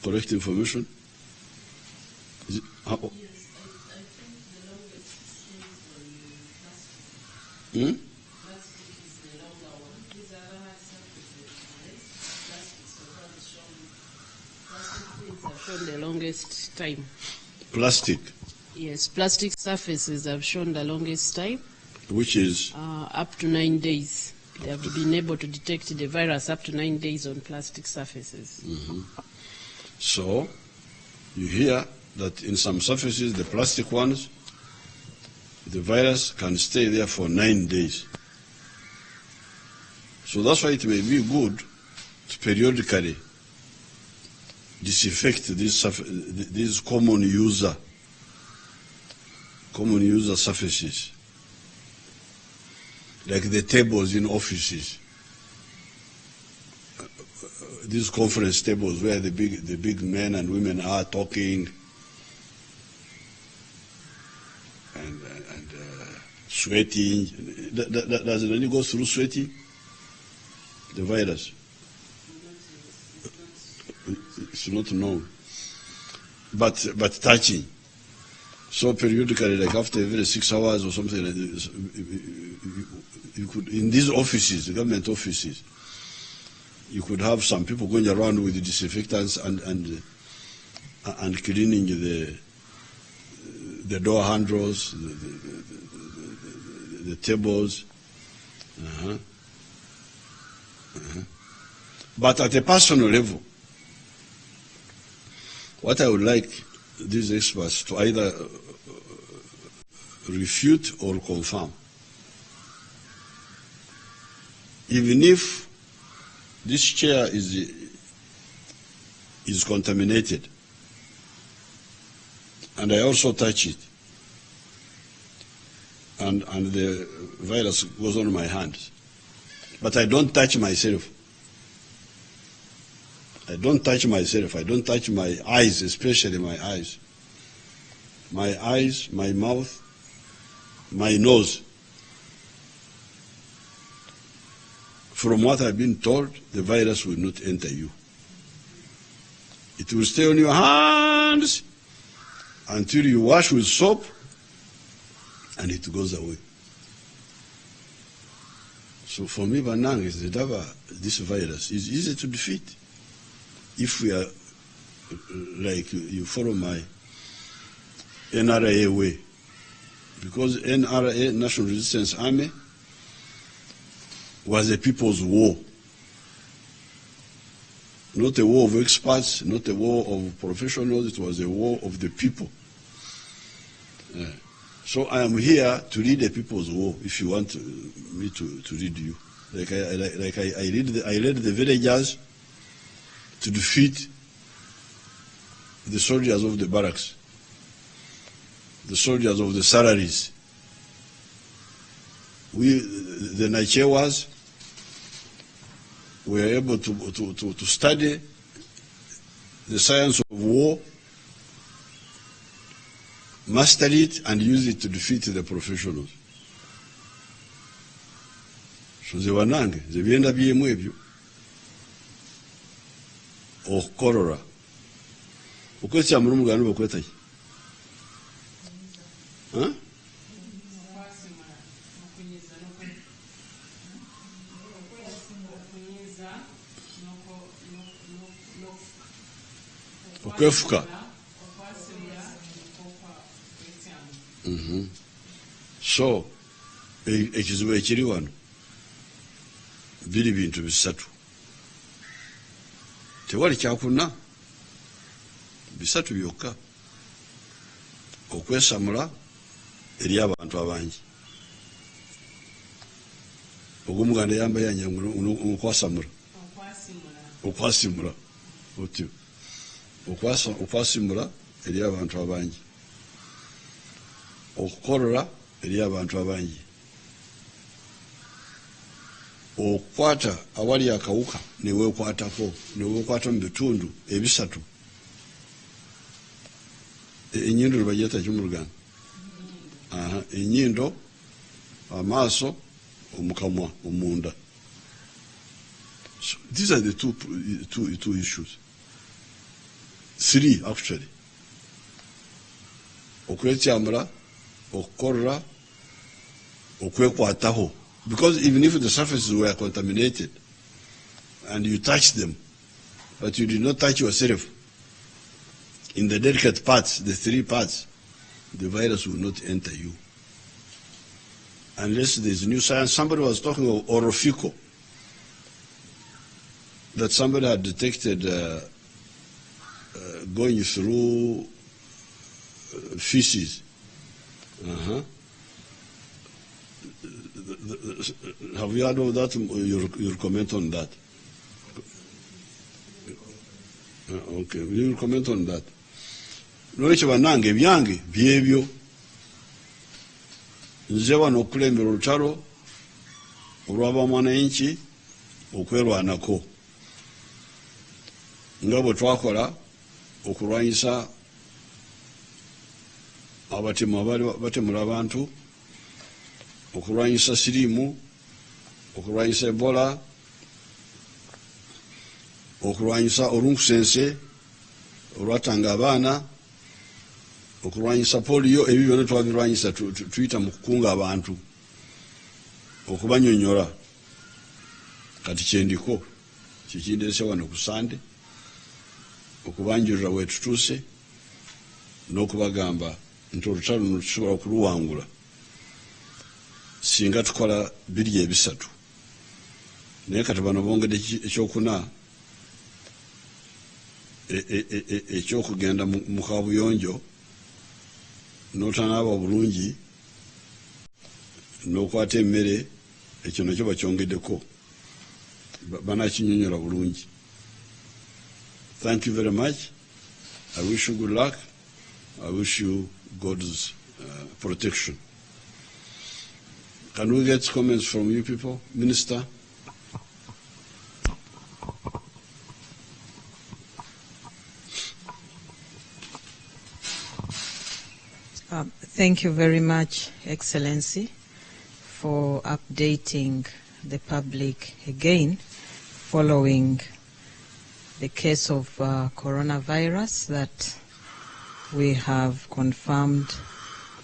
correct information? Is it, Yes, I think the longest stays on plastic. hmm? Plastic is the longer one. These other surfaces are less. Plastic so far is shown. Plastic things have shown the longest time. Plastic, Yes, plastic surfaces have shown the longest time, which is up to 9 days. They have been able to detect the virus up to 9 days on plastic surfaces. so you hear that in some surfaces, the plastic ones, the virus can stay there for 9 days. So that's why it may be good to periodically disinfect these common user surfaces, like the tables in offices, these conference tables where the big men and women are talking and sweating. Does it really go through sweating? The virus? It's not known. But touching. So periodically, like after every 6 hours or something like this, you could, in these offices, the government offices, you could have some people going around with the disinfectants and cleaning the door handles, the tables. But at a personal level, what I would like these experts to either refute or confirm, even if this chair is contaminated, and I also touch it, and the virus goes on my hands, but I don't touch myself. I don't touch myself. I don't touch my eyes, especially my eyes. My eyes, my mouth, my nose. From what I've been told, the virus will not enter you. It will stay on your hands until you wash with soap and it goes away. So for me, Banang, is this virus is easy to defeat. If we are, like, you follow my NRA way. Because NRA, National Resistance Army, was a people's war. Not a war of experts, not a war of professionals, it was a war of the people. So I am here to lead a people's war, if you want me to lead you. I led the villagers to defeat the soldiers of the barracks, the soldiers of the salaries. We, the Nichewas, were able to study the science of war, master it, and use it to defeat the professionals. So ze wanange, ze byenda byemu ebyo. Okukolora. Okwesya mulungu gano bakwetayi. Okwefuka. So ekizibu ekiri wano biri bintu bisatu. Tewali kyakuna bisatu byokka. Okwesamula eri abantu abangi. Ogumuganda yamba yanyangu okwasamula. Okwasimula. Otyo. Okwasimula eri abantu abangi. Okukolora eri abantu abangi. Okwata awali akawuka newekwatako, newekwata mu bitundu ebisatu. Enyindo lubajeta ky'omuluganda. Enyindo, amaaso, omukamwa, omunda. So these are the two issues. 3 actually. Okwetyamura, okukorra, okwekwataho. Because even if the surfaces were contaminated and you touch them, but you did not touch yourself, in the delicate parts, the 3 parts, the virus will not enter you. Unless there's new science. Somebody was talking of orofico, that somebody had detected going through feces. Have you heard of that? Your comment on that? Okay, your comment on that. Nolekyo bannange ebyange byebyo, nze wano okulembera olutalo olw'abamwananchi okwerwanako nga bwe twakola okulwanyisa abatemu abali batemula abantu, okulwanyisa siriimu, okulwanyisa ebola, okulwanyisa olunkusense olwatanga abaana, okulwanyisa polio. Ebyo byonna twabirwanyisa tuyita mu kukunga abantu, okubanyonyola. Kati kyendiko kikindeese wano ku Sande, okubanjulira wetutuuse n'okubagamba nti olutalo luno tusobola okuluwangula singa tukola biri ebisatu. Naye kati bano bongedde ekyokuna, ekyokugenda mu kabuyonjo n'otanaaba bulungi n'okwata emmere, ekyo nakyo bakyongeddeko, banakinyonyola bulungi. Thank you very much. I wish you good luck. I wish you God's protection. Can we get comments from you people? Minister? Thank you very much, Excellency, for updating the public again following the case of coronavirus that we have confirmed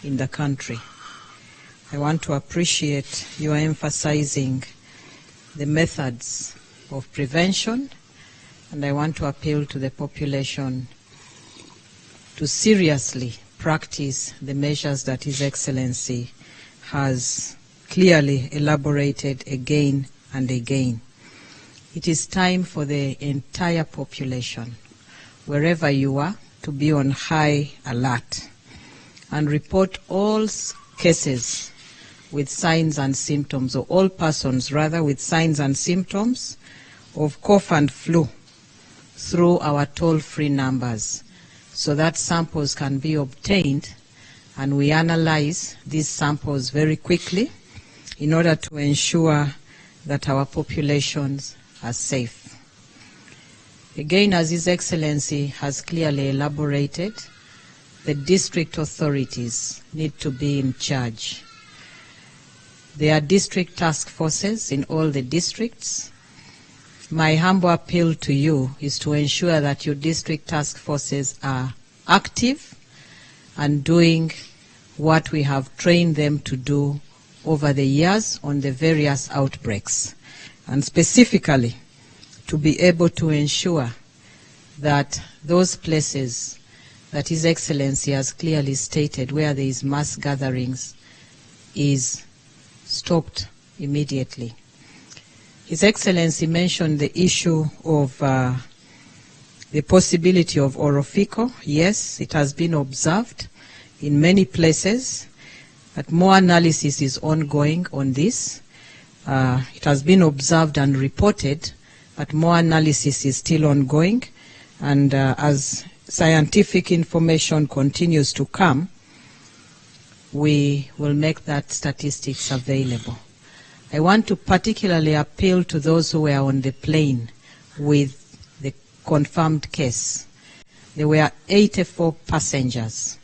in the country. I want to appreciate your emphasizing the methods of prevention, and I want to appeal to the population to seriously practice the measures that His Excellency has clearly elaborated again and again. It is time for the entire population, wherever you are, to be on high alert and report all cases with signs and symptoms, or all persons rather with signs and symptoms of cough and flu through our toll-free numbers, so that samples can be obtained and we analyze these samples very quickly in order to ensure that our populations are safe. Again, as His Excellency has clearly elaborated, the district authorities need to be in charge. There are district task forces in all the districts. My humble appeal to you is to ensure that your district task forces are active and doing what we have trained them to do over the years on the various outbreaks, and specifically to be able to ensure that those places that His Excellency has clearly stated where there is mass gatherings is stopped immediately. His Excellency mentioned the issue of the possibility of orofico. Yes, it has been observed in many places, but more analysis is ongoing on this. It has been observed and reported, but more analysis is still ongoing. And as scientific information continues to come, we will make that statistics available. I want to particularly appeal to those who were on the plane with the confirmed case. There were 84 passengers.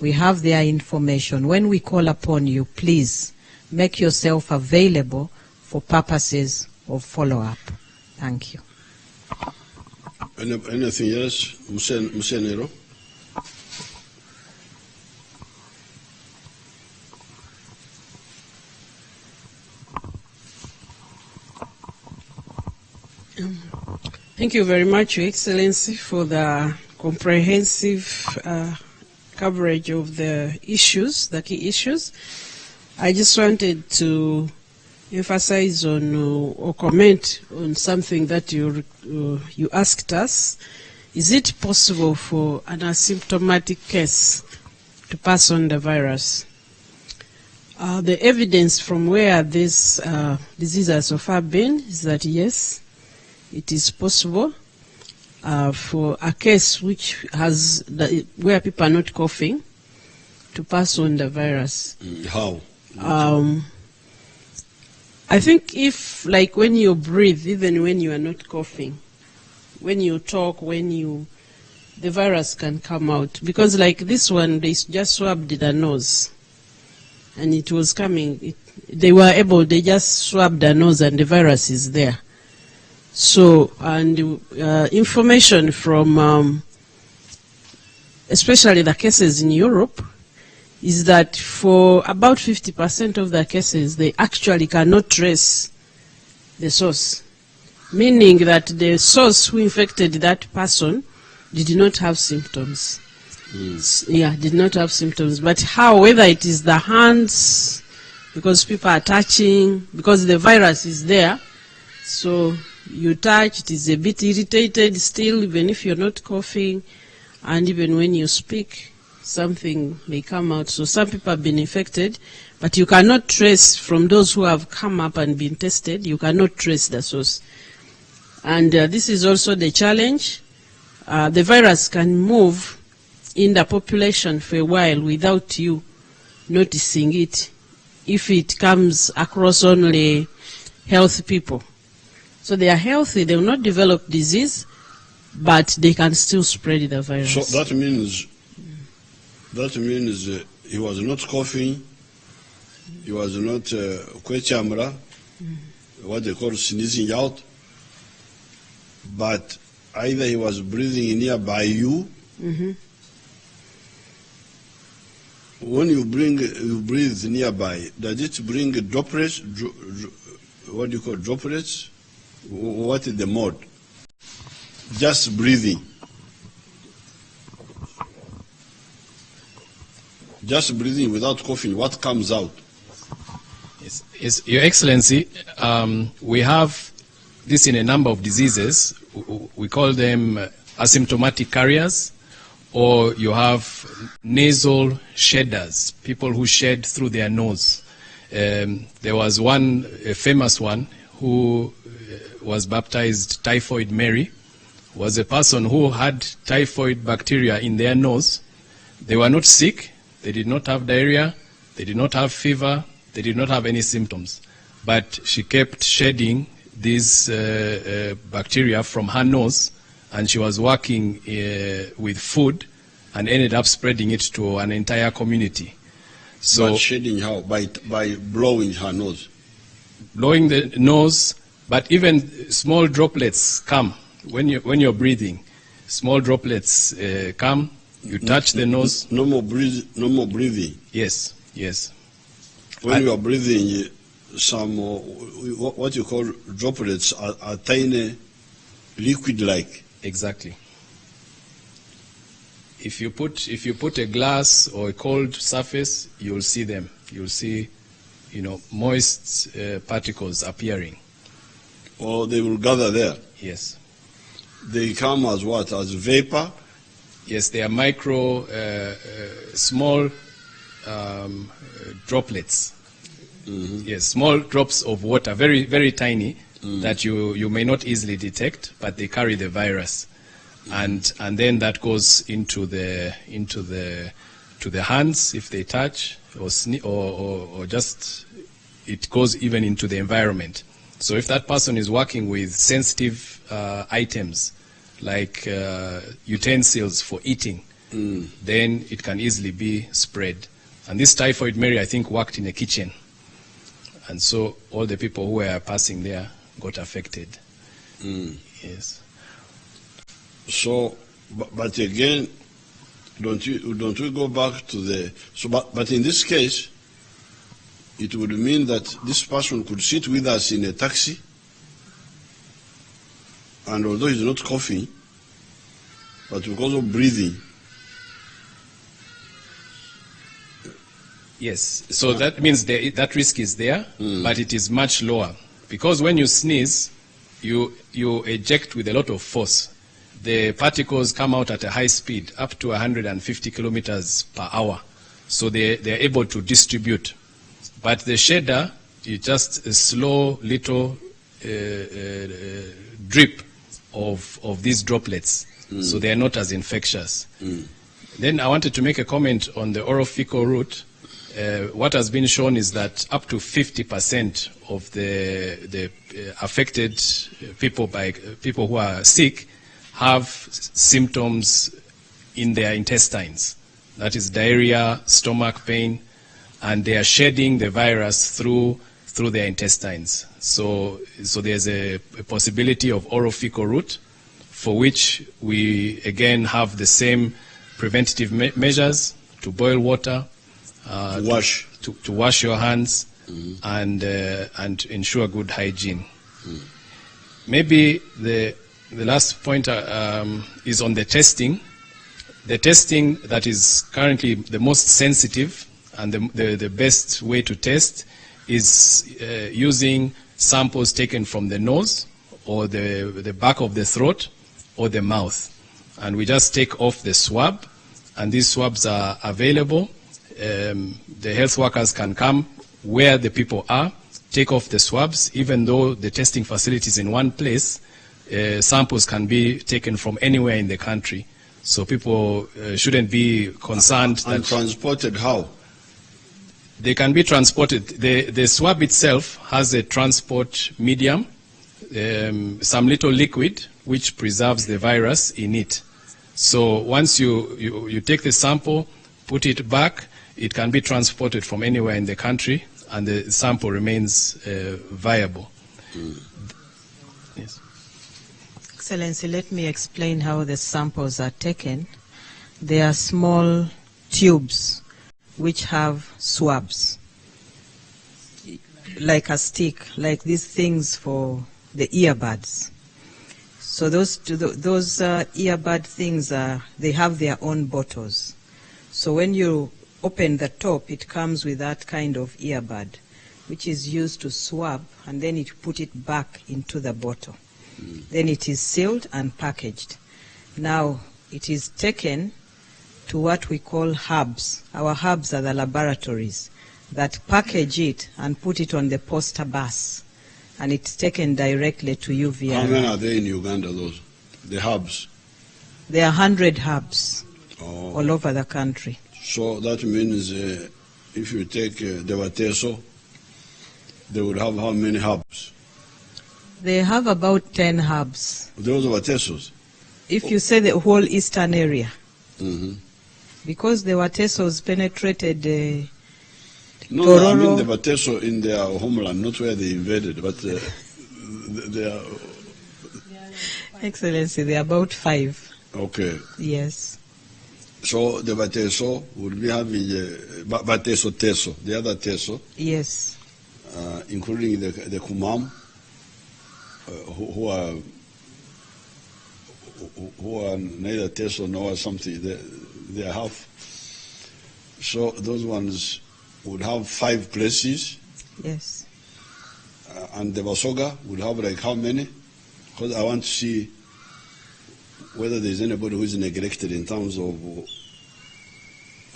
We have their information. When we call upon you, please make yourself available for purposes of follow-up. Thank you. Anything else? Musenero? Thank you very much, Your Excellency, for the comprehensive coverage of the issues, the key issues. I just wanted to emphasize on or comment on something that you asked us. Is it possible for an asymptomatic case to pass on the virus? The evidence from where this disease has so far been is that yes, it is possible for a case which has where people are not coughing to pass on the virus. How? I think if, like, when you breathe, even when you are not coughing, when you talk, the virus can come out. Because like this one, they just swabbed the nose, and it was coming. They just swabbed the nose, and the virus is there. So, and information from, especially the cases in Europe, is that for about 50% of the cases, they actually cannot trace the source, meaning that the source who infected that person did not have symptoms. Did not have symptoms. But how, whether it is the hands, because people are touching, because the virus is there, so you touch, it is a bit irritated still, even if you're not coughing, and even when you speak, something may come out. So some people have been infected, but you cannot trace from those who have come up and been tested, you cannot trace the source. And this is also the challenge. The virus can move in the population for a while without you noticing it if it comes across only healthy people. So they are healthy, they will not develop disease, but they can still spread the virus. So that means he was not coughing, he was not kwechamra, what they call sneezing out, but either he was breathing nearby you. When you breathe nearby, does it bring droplets? What do you call droplets? What is the mode? Just breathing. Just breathing without coughing, what comes out? Yes, Your Excellency, we have this in a number of diseases. We call them asymptomatic carriers, or you have nasal shedders, people who shed through their nose. There was a famous one, who was baptized Typhoid Mary, was a person who had typhoid bacteria in their nose. They were not sick, they did not have diarrhea, they did not have fever, they did not have any symptoms. But she kept shedding these bacteria from her nose, and she was working with food and ended up spreading it to an entire community. So, but shedding how? By blowing her nose? Blowing the nose, but even small droplets come when you're breathing. Small droplets come. You touch the nose. No more breathing. Yes. When you are breathing, some what you call droplets are tiny, liquid-like. Exactly. If you put a glass or a cold surface, you'll see them. You'll see, moist particles appearing. Or they will gather there. Yes. They come as what? As vapor? Yes, they are small droplets. Yes, small drops of water, very, very tiny, that you may not easily detect, but they carry the virus. And then that goes into the hands if they touch, or just it goes even into the environment. So if that person is working with sensitive items like utensils for eating, then it can easily be spread. And this Typhoid Mary, I think, worked in a kitchen, and so all the people who were passing there got affected. Yes. So, but again, don't we go back to the, so, but in this case, it would mean that this person could sit with us in a taxi, and although he's not coughing, but because of breathing. Yes, so that means that risk is there, but it is much lower. Because when you sneeze, you eject with a lot of force. The particles come out at a high speed, up to 150 kilometers per hour. So they're able to distribute. But the shader is just a slow little drip of these droplets. So they are not as infectious. Then I wanted to make a comment on the oral fecal route. What has been shown is that up to 50% of the affected people who are sick have symptoms in their intestines. That is diarrhea, stomach pain, and they are shedding the virus through their intestines. So there's a possibility of oral fecal route, for which we again have the same preventative measures: to boil water, to wash your hands, and ensure good hygiene. Maybe the last point is on the testing. The testing that is currently the most sensitive and the best way to test is using samples taken from the nose or the back of the throat or the mouth. And we just take off the swab, and these swabs are available. The health workers can come where the people are, take off the swabs. Even though the testing facility is in one place, samples can be taken from anywhere in the country. So people shouldn't be concerned. And transported how? They can be transported. The swab itself has a transport medium, some little liquid which preserves the virus in it. So once you take the sample, put it back, it can be transported from anywhere in the country, and the sample remains viable. Yes. Excellency, let me explain how the samples are taken. They are small tubes which have swabs, like a stick, like these things for the earbuds. So those earbud things they have their own bottles. So when you open the top, it comes with that kind of earbud, which is used to swab, and then you put it back into the bottle. Then it is sealed and packaged. Now it is taken to what we call hubs. Our hubs are the laboratories that package it and put it on the poster bus, and it's taken directly to UVI. How many are there in Uganda, those? The hubs? There are 100 hubs all over the country. So that means if you take the Wateso, they would have how many hubs? They have about 10 hubs. Those are Watesos? If you say the whole eastern area. Mm-hmm. Because the Watesos penetrated No, Tororo. I mean the Wateso in their homeland, not where they invaded, but they are... Excellency, there are about 5. Okay. Yes. So the Wateso would be having Wateso Teso, the other Teso. Yes. Including the Kumam, who are neither Teso nor something. They are half. So those ones would have 5 places. Yes. And the Basoga would have like how many? Because I want to see whether there's anybody who is neglected in terms of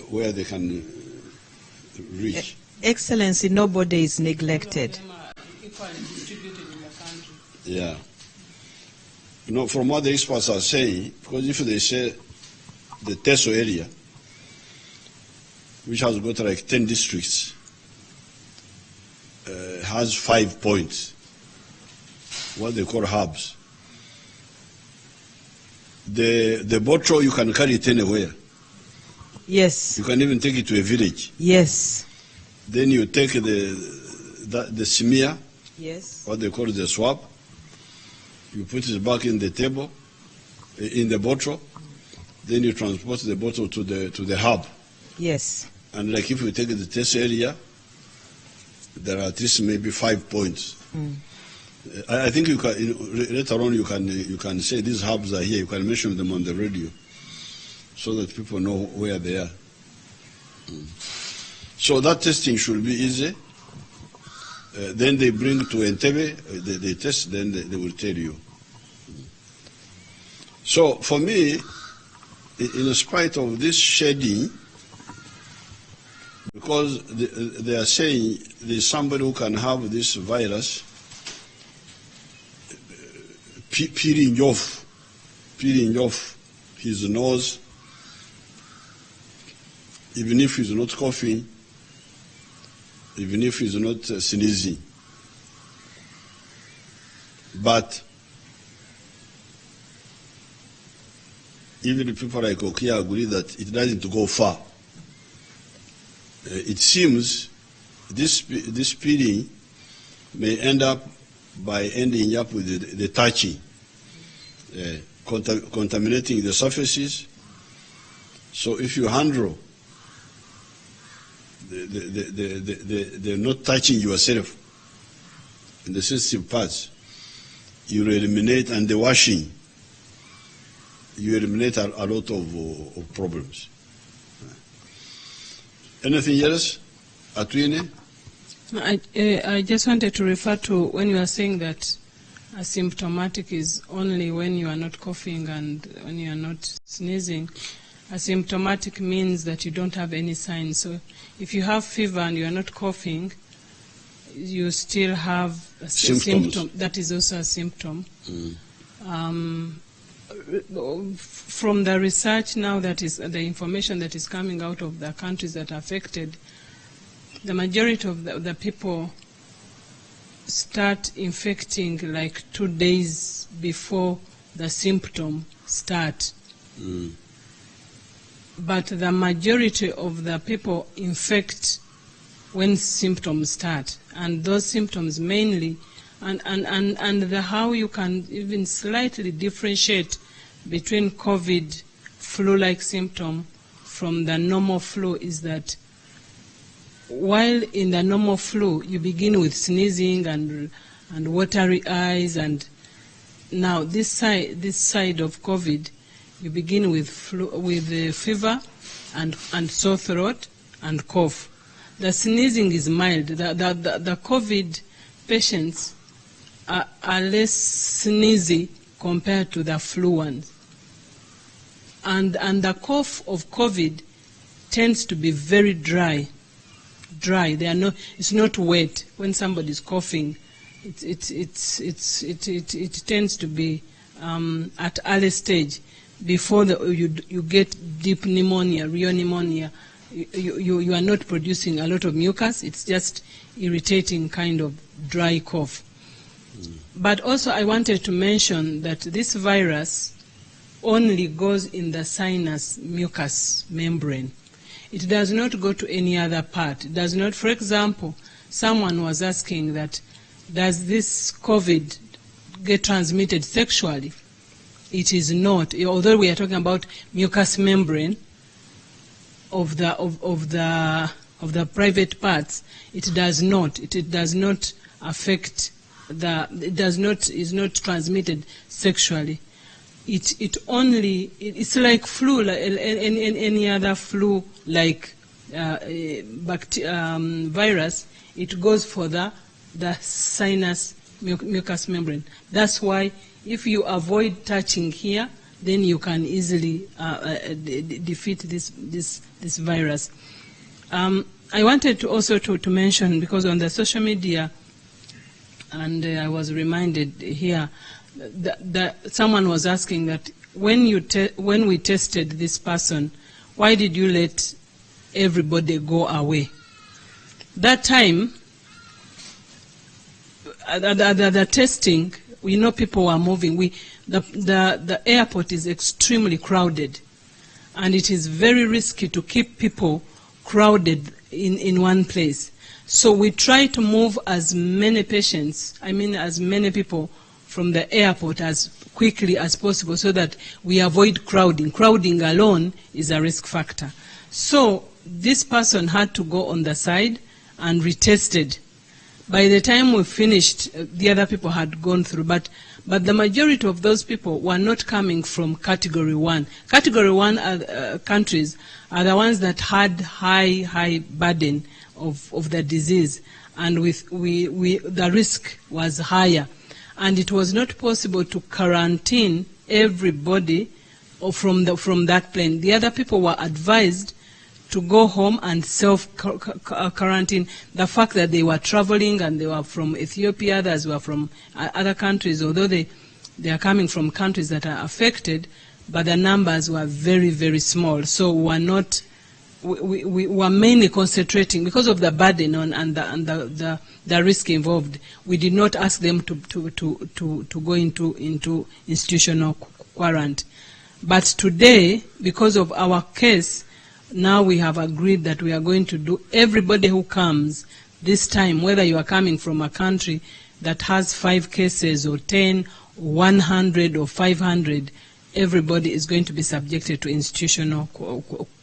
where they can reach. Excellency, nobody is neglected. Yeah. You know, from what the experts are saying, because if they say the Teso area, which has got like 10 districts, has 5 points, what they call hubs. The bottle, you can carry it anywhere. Yes. You can even take it to a village. Yes. Then you take the smear, Yes. what they call the swab, you put it back in the table, in the bottle. Then you transport the bottle to the hub. Yes. And like if you take the test area, there are at least maybe 5 points. I think you can, later on you can say these hubs are here. You can mention them on the radio, so that people know where they are. So that testing should be easy. Then they bring to Entebbe, they test, then they will tell you. So for me, in spite of this shading, because they are saying there's somebody who can have this virus peeling off his nose, even if he's not coughing, even if he's not sneezing. But even people like Okia agree that it doesn't go far. It seems this peeling may end up by ending up with the touching, contaminating the surfaces. So if you handle the not touching yourself in the sensitive parts, you eliminate, and the washing, you eliminate a lot of problems. Anything else, Atwine? I just wanted to refer to when you are saying that asymptomatic is only when you are not coughing and when you are not sneezing. Asymptomatic means that you don't have any signs. So if you have fever and you are not coughing, you still have a symptom. That is also a symptom. From the research now, that is the information that is coming out of the countries that are affected, the majority of the people start infecting like 2 days before the symptom start. But the majority of the people infect when symptoms start, and those symptoms mainly, and how you can even slightly differentiate between COVID flu-like symptom from the normal flu is that while in the normal flu you begin with sneezing and watery eyes, and now this side of COVID you begin with fever and sore throat and cough. The sneezing is mild. The COVID patients are less sneezy compared to the flu ones. And the cough of COVID tends to be very dry. It's not wet. When somebody is coughing, it tends to be at early stage before you get deep pneumonia, real pneumonia. You are not producing a lot of mucus. It's just irritating kind of dry cough. But also I wanted to mention that this virus only goes in the sinus mucus membrane. It does not go to any other part. It does not, for example, someone was asking that, does this COVID get transmitted sexually? It is not. Although we are talking about mucous membrane of the private parts, it does not. It does not affect is not transmitted sexually. It's like flu, like any other flu, like virus. It goes for the sinus mucous membrane. That's why if you avoid touching here, then you can easily defeat this virus. I wanted to also to mention, because on the social media, and I was reminded here, that someone was asking that when we tested this person, why did you let everybody go away? That time, the testing, we know people were moving. The airport is extremely crowded, and it is very risky to keep people crowded in one place. So we try to move as many patients, as many people the airport as quickly as possible so that we avoid crowding. Crowding alone is a risk factor. So this person had to go on the side and retested. By the time we finished, the other people had gone through, but the majority of those people were not coming from Category 1. Category 1 countries are the ones that had high burden of the disease, and the risk was higher. And it was not possible to quarantine everybody from that plane. The other people were advised to go home and self-quarantine. The fact that they were traveling and they were from Ethiopia, others were from other countries, although they are coming from countries that are affected, but the numbers were very, very small. So we were mainly concentrating, because of the burden and the risk involved. We did not ask them to go into institutional quarantine. But today, because of our case, now we have agreed that we are going to do everybody who comes this time, whether you are coming from a country that has 5 cases or 10, 100 or 500, everybody is going to be subjected to institutional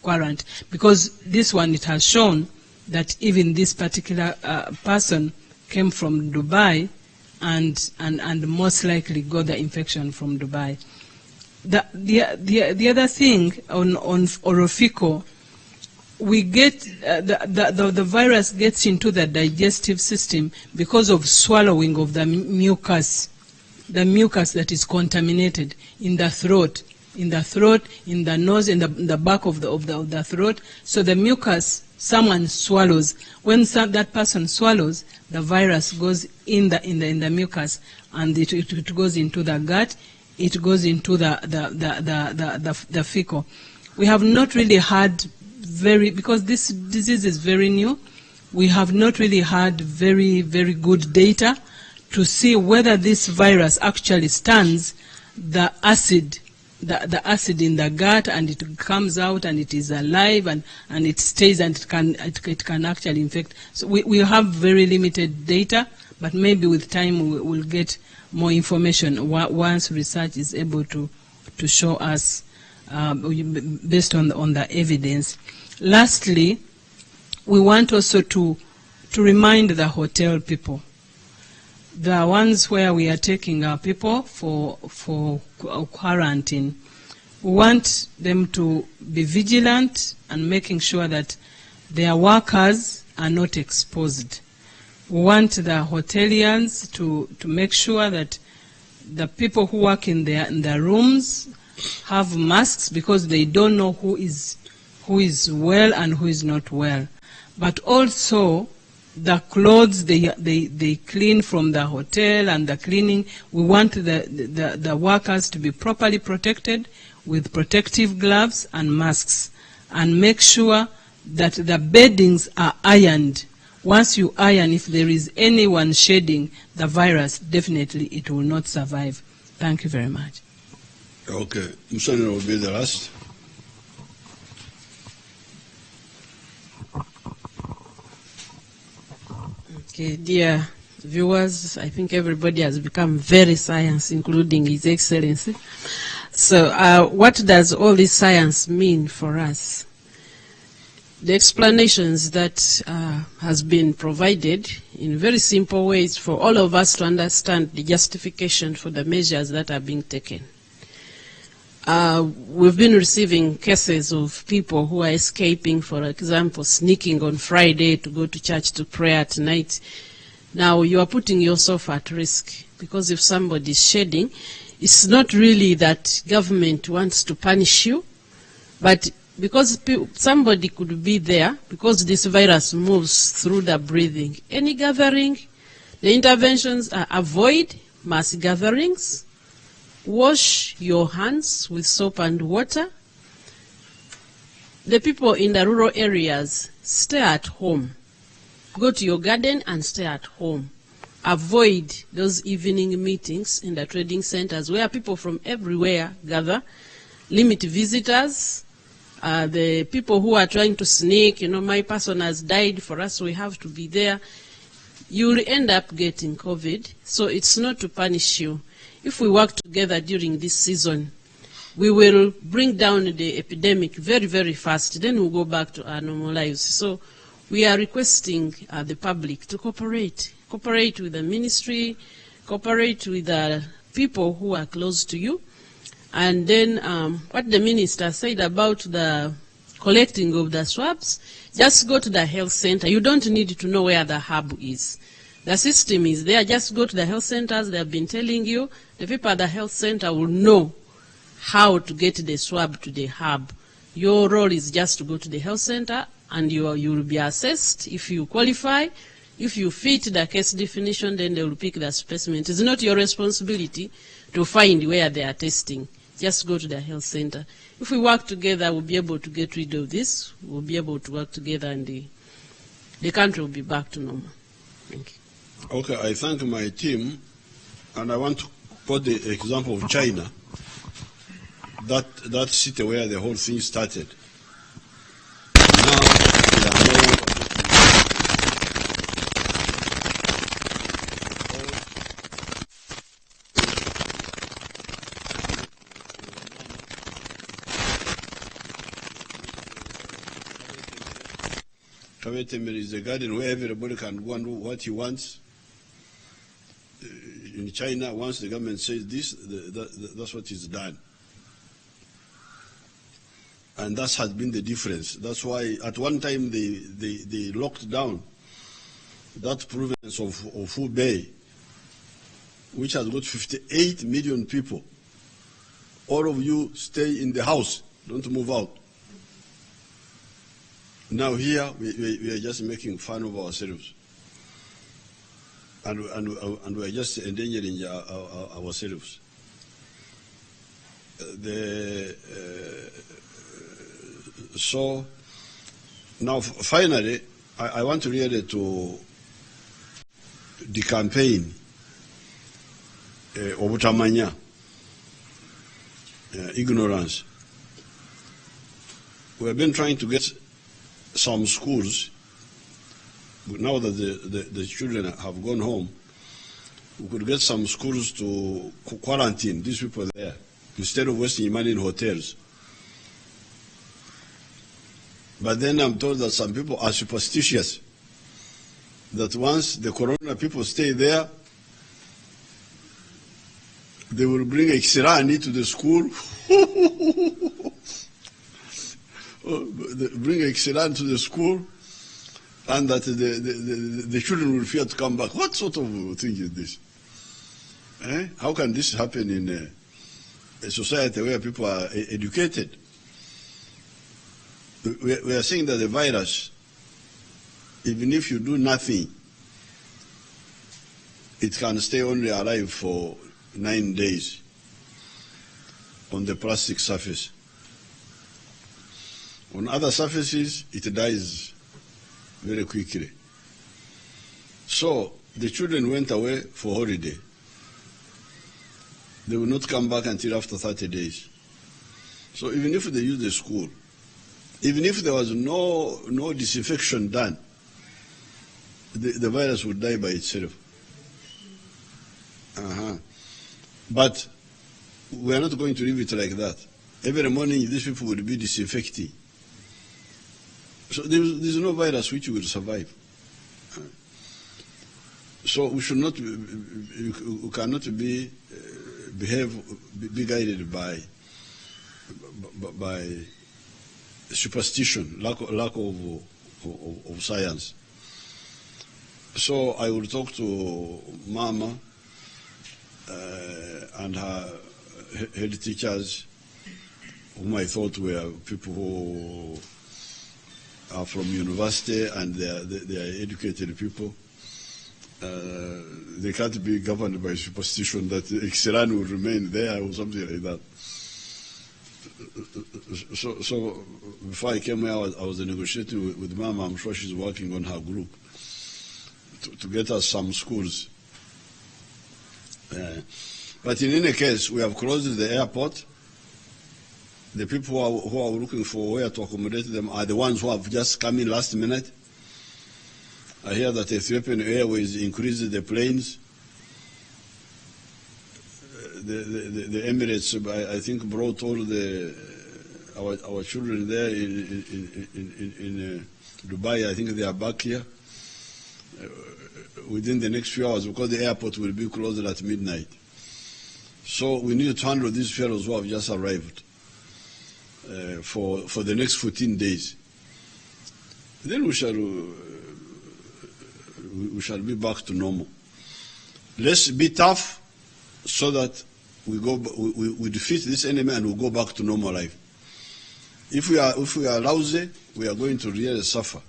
quarantine. Because this one, it has shown that even this particular person came from Dubai and most likely got the infection from Dubai. The other thing on Orofico, we get the virus gets into the digestive system because of swallowing of the mucus that is contaminated in the throat, in the nose, in the back of the throat. So the mucus, someone swallows. When that person swallows, the virus goes in the mucus, and it goes into the gut. It goes into the fecal. We have not really had because this disease is very new, we have not really had very, very good data to see whether this virus actually stands the acid in the gut, and it comes out and it is alive and it stays, and it can actually infect. So we have very limited data, but maybe with time we'll get more information once research is able to show us based on the evidence. Lastly, we want also to remind the hotel people, the ones where we are taking our people for quarantine. We want them to be vigilant and making sure that their workers are not exposed. We want the hoteliers to make sure that the people who work in the rooms have masks, because they don't know who is well and who is not well. But also the clothes they clean from the hotel and the cleaning, we want the workers to be properly protected with protective gloves and masks, and make sure that the beddings are ironed. Once you iron, if there is anyone shedding the virus, definitely it will not survive. Thank you very much. Okay, Musonera will be the last. Okay, dear viewers, I think everybody has become very science, including His Excellency. So what does all this science mean for us? The explanations that has been provided in very simple ways for all of us to understand the justification for the measures that are being taken. We've been receiving cases of people who are escaping, for example, sneaking on Friday to go to church to pray at night. Now you are putting yourself at risk, because if somebody is shedding, it's not really that government wants to punish you, but because somebody could be there, because this virus moves through the breathing. Any gathering, the interventions are avoid mass gatherings, wash your hands with soap and water. The people in the rural areas, stay at home. Go to your garden and stay at home. Avoid those evening meetings in the trading centers where people from everywhere gather. Limit visitors. The people who are trying to sneak, my person has died, for us we have to be there. You'll end up getting COVID, so it's not to punish you. if we work together during this season, we will bring down the epidemic very, very fast. Then we'll go back to our normal lives. So we are requesting the public to cooperate with the ministry, cooperate with the people who are close to you. And then what the minister said about the collecting of the swabs, just go to the health center. You don't need to know where the hub is. The system is there. Just go to the health centers. They have been telling you. The people at the health center will know how to get the swab to the hub. Your role is just to go to the health center, and you will be assessed. If you qualify, if you fit the case definition, then they will pick the specimen. It is not your responsibility to find where they are testing. Just go to the health center. If we work together, we'll be able to get rid of this. We'll be able to work together, and the country will be back to normal. Thank you. Okay, I thank my team, and I want to quote the example of China, that city where the whole thing started. Now, they are no longer Kawetemere is a garden where everybody can go and do what he wants. In China, once the government says this, that's what is done. And that has been the difference. That's why at one time they locked down that province of Hubei, which has got 58 million people. All of you stay in the house, don't move out. Now here, we are just making fun of ourselves. And we are just endangering ourselves. So, now finally, I want to relate to the campaign, Obutamanya, ignorance. We have been trying to get some schools, now that the children have gone home, we could get some schools to quarantine these people there, instead of wasting money in hotels. But then I'm told that some people are superstitious, that once the corona people stay there, they will bring Xirani to the school. Bring Xirani to the school, and that the children will fear to come back. What sort of thing is this? How can this happen in a society where people are educated? We are saying that the virus, even if you do nothing, it can stay only alive for 9 days on the plastic surface. On other surfaces, it dies very quickly. So the children went away for holiday. They will not come back until after 30 days. So even if they use the school, even if there was no disinfection done, the virus would die by itself. But we are not going to leave it like that. Every morning, these people will be disinfecting. So there's no virus which will survive. So we should not, we cannot be guided by superstition, lack of science. So I will talk to Mama and her head teachers, whom I thought were people who are from university and they are educated people. They can't be governed by superstition that Xirani will remain there or something like that. So before I came here, I was negotiating with Mama. I'm sure she's working on her group to get us some schools. But in any case, we have closed the airport. The people who are looking for where to accommodate them are the ones who have just come in last minute. I hear that Ethiopian Airways increased the planes. the Emirates, I think, brought all our children there in Dubai. I think they are back here within the next few hours, because the airport will be closed at midnight. So we need to handle these fellows who have just arrived for the next 14 days. Then we shall be back to normal. Let's be tough so that we defeat this enemy and we go back to normal life. If we are lousy, we are going to really suffer.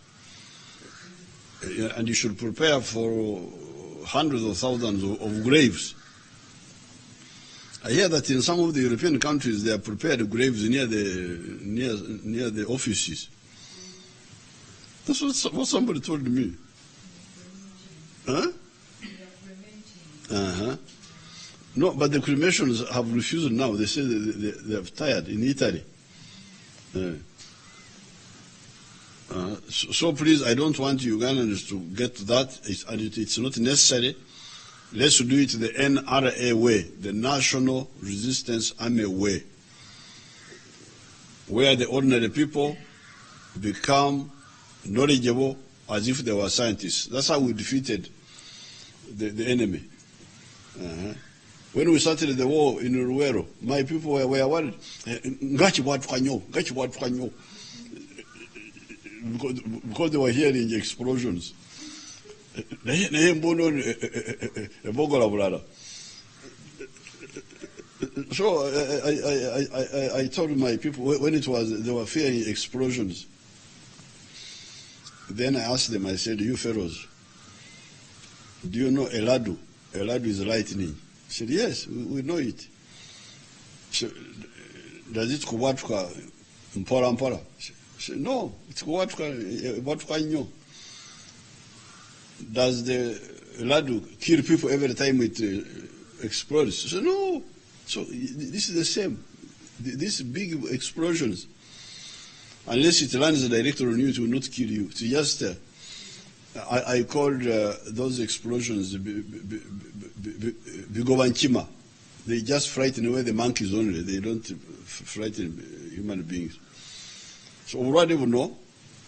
And you should prepare for hundreds of thousands of graves. I hear that in some of the European countries they have prepared graves near the offices. That's what somebody told me. Huh? Uh-huh. No, but the cremations have refused now. They say they have tired in Italy. So please, I don't want Ugandans to get to that. It's not necessary. Let's do it the NRA way, the National Resistance Army way, where the ordinary people become knowledgeable as if they were scientists. That's how we defeated the enemy. When we started the war in Ruwero, my people were worried. Because they were hearing explosions. So I told my people when they were fearing explosions. Then I asked them, I said, you fellows, do you know Eladu? Eladu is lightning. I said, yes, we know it. So, does it kuwatuka mpora mpora? I said, no, it's kuwatuka nyo. Does the Eladu kill people every time it explodes? I said, no. So this is the same. These big explosions, unless it lands directly on you, it will not kill you. It's just, I called those explosions Bigovanchima. They just frighten away the monkeys only. They don't frighten human beings. So we already know,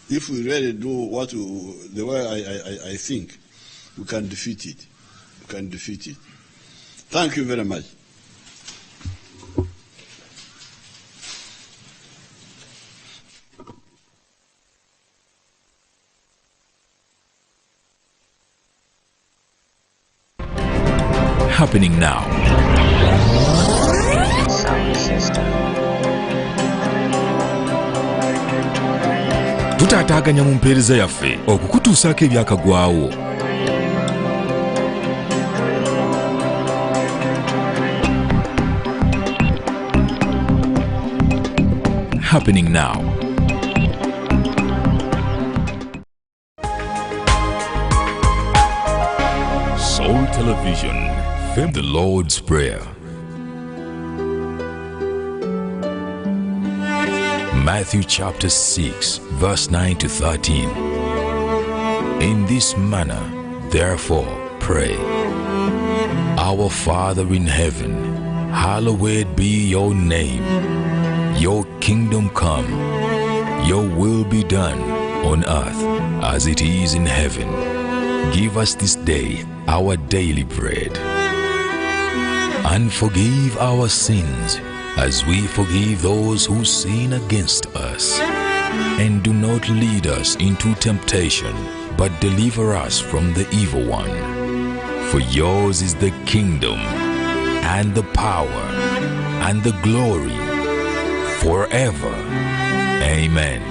if we really do the way I think, we can defeat it. We can defeat it. Thank you very much. Happening now. Tutaataganya mu mpeereza yaffe okukutuusaako ebyakagwawo. Happening now. Soul Television, the Lord's Prayer. Matthew chapter 6, verse 9 to 13. In this manner, therefore, pray. Our Father in heaven, hallowed be your name. Your kingdom come. Your will be done on earth as it is in heaven. Give us this day our daily bread. And forgive our sins as we forgive those who sin against us. And do not lead us into temptation, but deliver us from the evil one. For yours is the kingdom, and the power, and the glory, forever. Amen.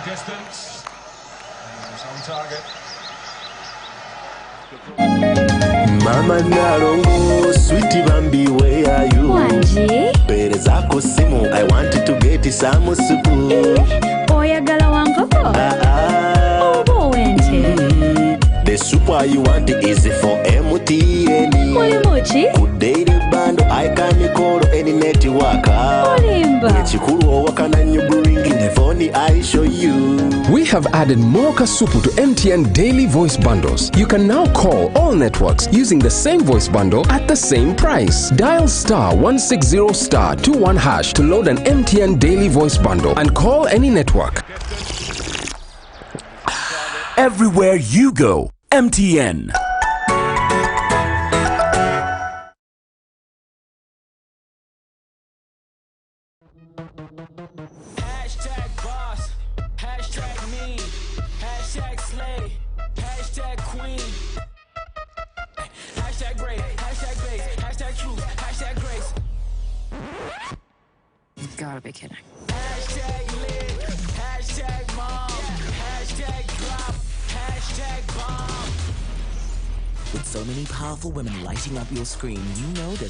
Distance. It's on target. Mama Narongo, sweetie Bambi, where are you? Wanji? Perezako simu, I wanted to get some soup. Oyagala wankoko? Obo wente. The soup you want is for MT. MTN. Mulimuchi? Ku daily bundle I can call any network. Mulimba. Chikuru owakana nyuburingi ne phone I show you. We have added more Kasupu to MTN Daily Voice Bundles. You can now call all networks using the same voice bundle at the same price. Dial *160*21# to load an MTN Daily Voice Bundle and call any network. Everywhere you go, MTN. Hashtag boss, hashtag me, hashtag slay, hashtag queen, hashtag great, hashtag base, hashtag truth, hashtag grace. You gotta be kidding. Hashtag lit, hashtag mom, hashtag drop, hashtag bomb. With so many powerful women lighting up your screen, you know there's